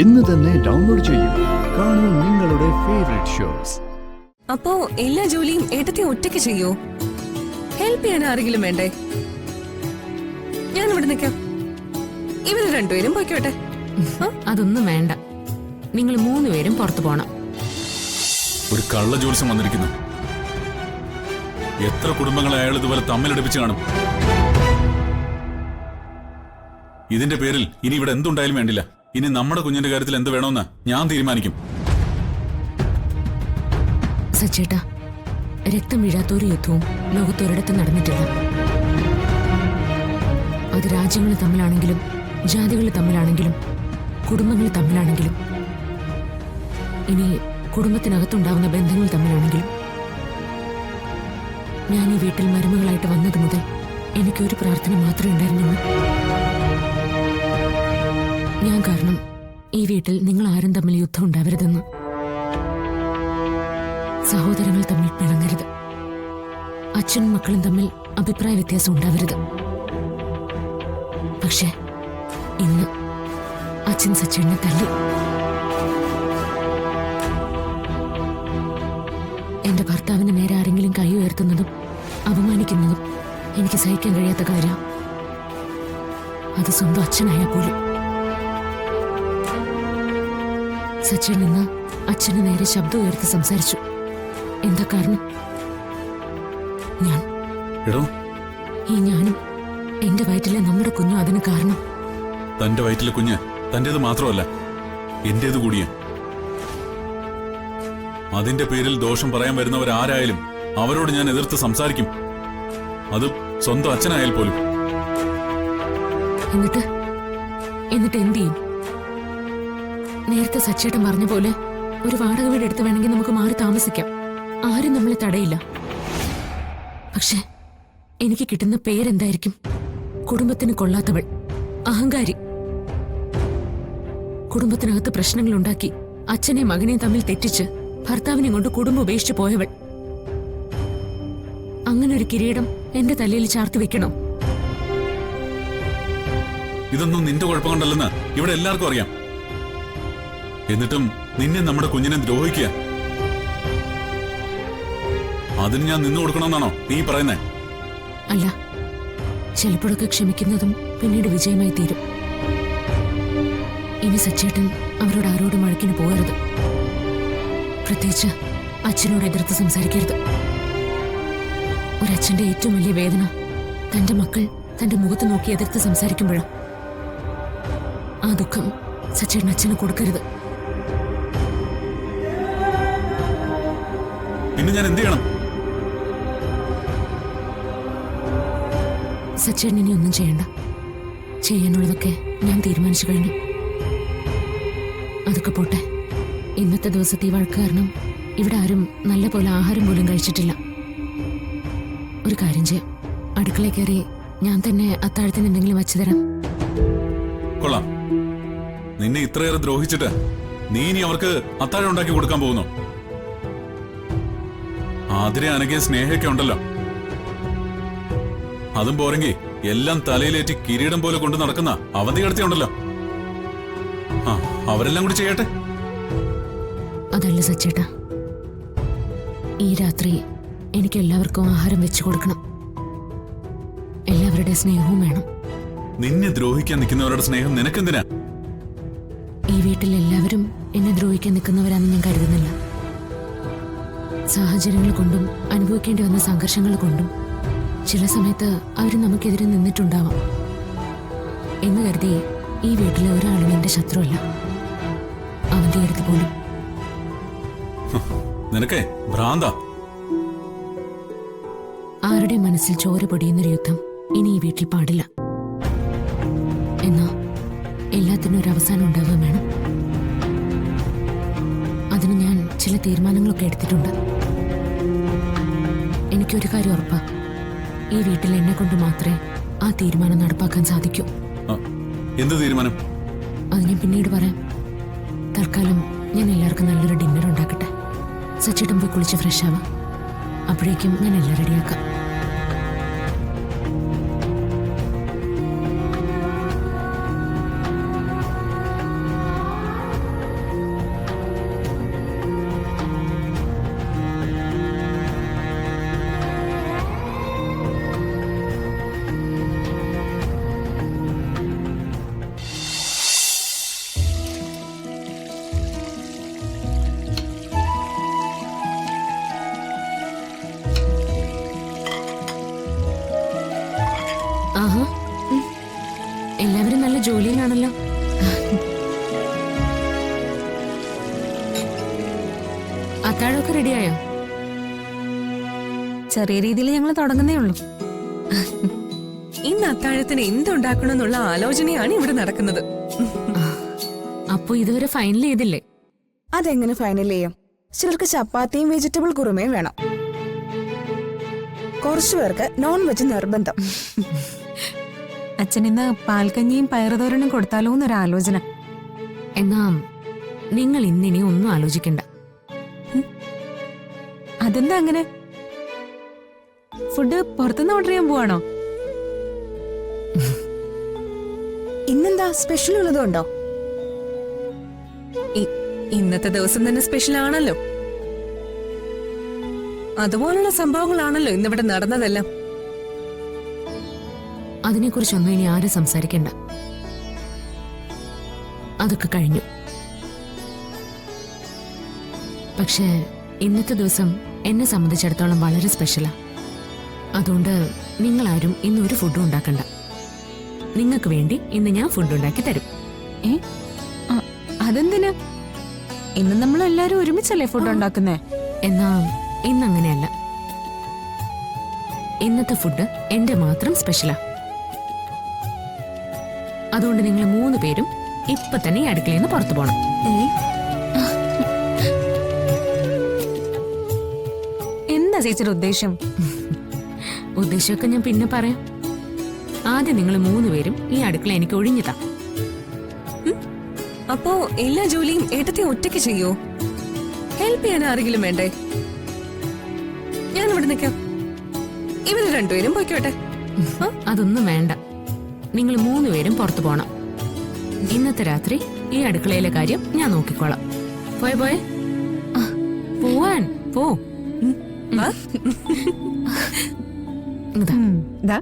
ഇന്ന് തന്നെ ഡൗൺലോഡ് ചെയ്യൂ. കാണൂ നിങ്ങളുടെ ഫേവറേറ്റ് ഷോസ്. അപ്പോ എല്ലാ ജോലിയും ഏട്ടത്തി ഒറ്റയ്ക്ക് ചെയ്യോ? ഹെൽപ്പ് ചെയ്യാൻ ആരെങ്കിലും വേണ്ടേ? ഞാൻ ഇവിടെ നിൽക്കാം. ഇവര് രണ്ടുപേരും പോയിക്കോട്ടെ. അതൊന്നും വേണ്ട. നിങ്ങൾ 3 പേരും പുറത്തു പോണം. ഒരു കള്ള ജോലിസം വന്നിരിക്കുന്നു. എത്ര കുടുംബങ്ങളെ അയാൾ ഇതുപോലെ തമ്മിലടിപ്പിച്ച് കാണും. ഇതിന്റെ പേരിൽ ഇനി ഇവിടെ എന്തുണ്ടായാലും വേണ്ടില്ല. ഇനി നമ്മുടെ കുഞ്ഞിന്റെ കാര്യത്തിൽ എന്ത് വേണമെന്ന് ഞാൻ തീരുമാനിക്കും. സച്ചേട്ടാ, രക്തം വീഴാത്തൊരു യുദ്ധവും ലോകത്തൊരിടത്തും നടന്നിട്ടില്ല. അത് രാജ്യങ്ങൾ തമ്മിലാണെങ്കിലും ജാതികൾ തമ്മിലാണെങ്കിലും കുടുംബങ്ങൾ തമ്മിലാണെങ്കിലും ഇനി കുടുംബത്തിനകത്തുണ്ടാവുന്ന ബന്ധങ്ങൾ തമ്മിലാണെങ്കിലും. ഞാൻ ഈ വീട്ടിൽ മരുമകളായിട്ട് വന്നത് മുതൽ എനിക്കൊരു പ്രാർത്ഥന മാത്രമേ ഉണ്ടായിരുന്നുള്ളൂ. ഞാൻ കാരണം ഈ വീട്ടിൽ നിങ്ങൾ ആരും തമ്മിൽ യുദ്ധം ഉണ്ടാവരുതെന്ന്. സഹോദരങ്ങൾ തമ്മിൽ പിണങ്ങരുത്. അച്ഛനും മക്കളും തമ്മിൽ അഭിപ്രായ വ്യത്യാസം ഉണ്ടാവരുത്. പക്ഷേ ഇന്ന് അച്ഛൻ സച്ചേട്ടനെ തല്ലി. എന്റെ ഭർത്താവിന് നേരെ ആരെങ്കിലും കൈ ഉയർത്തുന്നതും അപമാനിക്കുന്നതും എനിക്ക് സഹിക്കാൻ കഴിയാത്ത കാര്യം. അത് സ്വന്തം അച്ഛനായാൽ പോലും. സച്ചിൻ നിന്ന് അച്ഛന് നേരെ ശബ്ദം ഉയർത്തി സംസാരിച്ചു. എന്താ കാരണം? ഞാനും എന്റെ വയറ്റിലെ നമ്മുടെ കുഞ്ഞും അതിന് കാരണം. തന്റെ വയറ്റിലെ കുഞ്ഞ് തന്റേത് മാത്രമല്ല, എന്റേത് കൂടിയാ. അതിന്റെ പേരിൽ ദോഷം പറയാൻ വരുന്നവരാരായാലും അവരോട് ഞാൻ എതിർത്ത് സംസാരിക്കും. അത് സ്വന്തം അച്ഛനായാൽ പോലും. എന്നിട്ട് എന്ത് ചെയ്യും? നേരത്തെ സച്ചേട്ടൻ പറഞ്ഞ പോലെ ഒരു വാടക വീട് എടുത്ത് വേണമെങ്കിൽ നമുക്ക് മാറി താമസിക്കാം. ആരും നമ്മളെ തടയില്ല. പക്ഷെ എനിക്ക് കിട്ടുന്ന പേരെന്തായിരിക്കും? കുടുംബത്തിന് കൊള്ളാത്തവൾ, അഹങ്കാരി. കുടുംബത്തിനകത്ത് പ്രശ്നങ്ങൾ ഉണ്ടാക്കി അച്ഛനെയും മകനെയും തമ്മിൽ തെറ്റിച്ച് ഭർത്താവിനെ കൊണ്ട് കുടുംബം ഉപേക്ഷിച്ചു പോയവൾ. അങ്ങനെ ഒരു കിരീടം എന്റെ തലയിൽ ചാർത്തി വെക്കണോ? ഇതൊന്നും നിന്റെ കുഴപ്പം കൊണ്ടല്ലെന്ന് ഇവിടെ എല്ലാവർക്കും അറിയാം. എന്നിട്ടും നിന്നെ നമ്മുടെ കുഞ്ഞിനെ ദ്രോഹിക്കുക, അതിന് ഞാൻ നിന്നു കൊടുക്കണമെന്നാണോ നീ പറയുന്നേ? അല്ല, ചിലപ്പോഴൊക്കെ ക്ഷമിക്കുന്നതും പിന്നീട് വിജയമായി തീരും. ഇനി സച്ചേട്ടൻ അവരോട് ആരോടും വഴക്കിന് പോകരുത്. പ്രത്യേകിച്ച് അച്ഛനോട് എതിർത്ത് സംസാരിക്കരുത്. ഒരച്ഛന്റെ ഏറ്റവും വലിയ വേദന തന്റെ മക്കൾ തന്റെ മുഖത്ത് നോക്കി എതിർത്ത് സംസാരിക്കുമ്പോഴാണ്. ആ ദുഃഖം സച്ചേട്ടൻ അച്ഛന് കൊടുക്കരുത്. പിന്നെ ഞാൻ എന്ത് ചെയ്യണം? സച്ചേട്ടൻ ഇനി ഒന്നും ചെയ്യണ്ട. ചെയ്യാനുള്ളതൊക്കെ ഞാൻ തീരുമാനിച്ചു കഴിഞ്ഞു. അതൊക്കെ പോട്ടെ. ഇന്നത്തെ ദിവസത്തെ ഈ വഴക്ക് കാരണം ഇവിടെ ആരും നല്ല പോലെ ആഹാരം പോലും കഴിച്ചിട്ടില്ല. ഒരു കാര്യം ചെയ്യാം, അടുക്കളയിൽ കയറി ഞാൻ തന്നെ അത്താഴത്തിന് എന്തെങ്കിലും വച്ചു തരാം. കൊള്ളാം. നിന്നെ ഇത്രയേറെ ദ്രോഹിച്ചിട്ട് നീ ഇനി അവർക്ക് അത്താഴം ഉണ്ടാക്കി കൊടുക്കാൻ പോകുന്നു? ആതിരെ അനകിയ സ്നേഹമൊക്കെ ഉണ്ടല്ലോ. അതും പോരെങ്കിൽ എല്ലാം തലയിലേറ്റി കിരീടം പോലെ കൊണ്ട് നടക്കുന്ന അവധി കടത്തിയുണ്ടല്ലോ. അവരെല്ലാം കൂടി ചെയ്യട്ടെ. അതല്ല സച്ചേട്ടാ, ഈ രാത്രി എനിക്ക് എല്ലാവർക്കും ആഹാരം വെച്ചു കൊടുക്കണം. എല്ലാവരുടെ സ്നേഹവും വേണം. നിന്നെ ദ്രോഹിക്കാൻ നിൽക്കുന്നവരുടെ സ്നേഹം നിനക്കെന്തിനാ? ഈ വീട്ടിൽ എല്ലാവരും എന്നെ ദ്രോഹിക്കാൻ നിൽക്കുന്നവരാണെന്ന് ഞാൻ കരുതുന്നില്ല. സാഹചര്യങ്ങൾ കൊണ്ടും അനുഭവിക്കേണ്ടി വന്ന സംഘർഷങ്ങൾ കൊണ്ടും ചില സമയത്ത് അവർ നമുക്കെതിരെ നിന്നിട്ടുണ്ടാവാം. എന്ന് കരുതി ഈ വീട്ടിലെ ഒരാളും എന്റെ ശത്രുവല്ല, അവന്റെ അടുത്ത് പോലും. നിനക്കേ ഭ്രാന്താ. ആരുടെ മനസ്സിൽ ചോര പൊടിയുന്നൊരു യുദ്ധം ഇനി ഈ വീട്ടിൽ പാടില്ല. എന്നാ എല്ലാത്തിനും ഒരു അവസാനം ഉണ്ടാവുക വേണം. അതിന് ഞാൻ ചില തീരുമാനങ്ങളൊക്കെ എടുത്തിട്ടുണ്ട്. എനിക്കൊരു കാര്യം ഉറപ്പാ, ഈ വീട്ടിൽ എന്നെ കൊണ്ട് മാത്രമേ ആ തീരുമാനം നടപ്പാക്കാൻ സാധിക്കൂ. എന്ത് തീരുമാനം? അത് ഞാൻ പിന്നീട് പറയാം. തൽക്കാലം ഞാൻ എല്ലാവർക്കും നല്ലൊരു ഡിന്നർ ഉണ്ടാക്കട്ടെ. സച്ചേട്ടൻ പോയി കുളിച്ച് ഫ്രഷ് ആവാം. അപ്പോഴേക്കും ഞാൻ എല്ലാം റെഡിയാക്കാം. അത്താഴമൊക്കെ റെഡിയായോ? ചെറിയ രീതിയിൽ ഞങ്ങൾ തുടങ്ങുന്നേ ഉള്ളൂ. ഇന്ന് അത്താഴത്തിന് എന്തുണ്ടാക്കണമെന്നുള്ള ആലോചനയാണ് ഇവിടെ നടക്കുന്നത്. അപ്പൊ ഇതുവരെ ഫൈനൽ ചെയ്തില്ലേ? അതെങ്ങനെ ഫൈനൽ ചെയ്യാം? ചിലർക്ക് ചപ്പാത്തിയും വെജിറ്റബിൾ കുറുമയും വേണം. കുറച്ചു പേർക്ക് നോൺ വെജ് നിർബന്ധം. അച്ഛൻ ഇന്ന് പാൽക്കഞ്ഞിയും പയറുതോരനും കൊടുത്താലോ എന്നൊരു ആലോചന. എന്നാ നിങ്ങൾ ഇന്നിനി ഒന്നും ആലോചിക്കണ്ട. അതെന്താ അങ്ങനെ? ഫുഡ് പുറത്തുനിന്ന് ഓർഡർ ചെയ്യാൻ പോവാണോ? ഇന്നെന്താ സ്പെഷ്യൽ ഉള്ളതുണ്ടോ? ഇന്നത്തെ ദിവസം തന്നെ സ്പെഷ്യൽ ആണല്ലോ. അതുപോലുള്ള സംഭവങ്ങളാണല്ലോ ഇന്നിവിടെ നടന്നതെല്ലാം. അതിനെക്കുറിച്ചൊന്നും ഇനി ആരും സംസാരിക്കണ്ട. അതൊക്കെ കഴിഞ്ഞു. പക്ഷേ ഇന്നത്തെ ദിവസം എന്നെ സംബന്ധിച്ചിടത്തോളം വളരെ സ്പെഷ്യലാ. അതുകൊണ്ട് നിങ്ങളാരും ഇന്നൊരു ഫുഡും ഉണ്ടാക്കണ്ട. നിങ്ങൾക്ക് വേണ്ടി ഇന്ന് ഞാൻ ഫുഡ് ഉണ്ടാക്കി തരും. അതെന്തിനാ? ഇന്ന് നമ്മൾ എല്ലാരും ഒരുമിച്ചല്ലേ ഫുഡ് ഉണ്ടാക്കുന്നേ? എന്നാ ഇന്നങ്ങനെയല്ല. ഇന്നത്തെ ഫുഡ് എന്റെ മാത്രം സ്പെഷ്യലാ. അതുകൊണ്ട് നിങ്ങൾ 3 പേരും ഇപ്പൊ തന്നെ ഈ അടുക്കളയിൽ നിന്ന് പുറത്തു പോണം. എന്താ ചേച്ചിയുടെ ഉദ്ദേശം? ഉദ്ദേശമൊക്കെ ഞാൻ പിന്നെ പറയാം. ആദ്യം നിങ്ങൾ 3 പേരും ഈ അടുക്കള എനിക്ക് ഒഴിഞ്ഞതാ. അപ്പോ എല്ലാ ജോലിയും ഏട്ടത്തെ ഒറ്റയ്ക്ക് ചെയ്യോ? ഹെൽപ്പ് ചെയ്യാൻ ആരെങ്കിലും വേണ്ടേ? ഞാൻ ഇവിടെ നിൽക്കാം. ഇവര് രണ്ടുപേരും പോയിക്കോട്ടെ. അതൊന്നും വേണ്ട. നിങ്ങൾ 3 പേരും പുറത്തു പോണം. ഇന്നത്തെ രാത്രി ഈ അടുക്കളയിലെ കാര്യം ഞാൻ നോക്കിക്കോളാം. പോയെ പോയെ പോവാൻ പോ. വാ. ഇതാ ദാ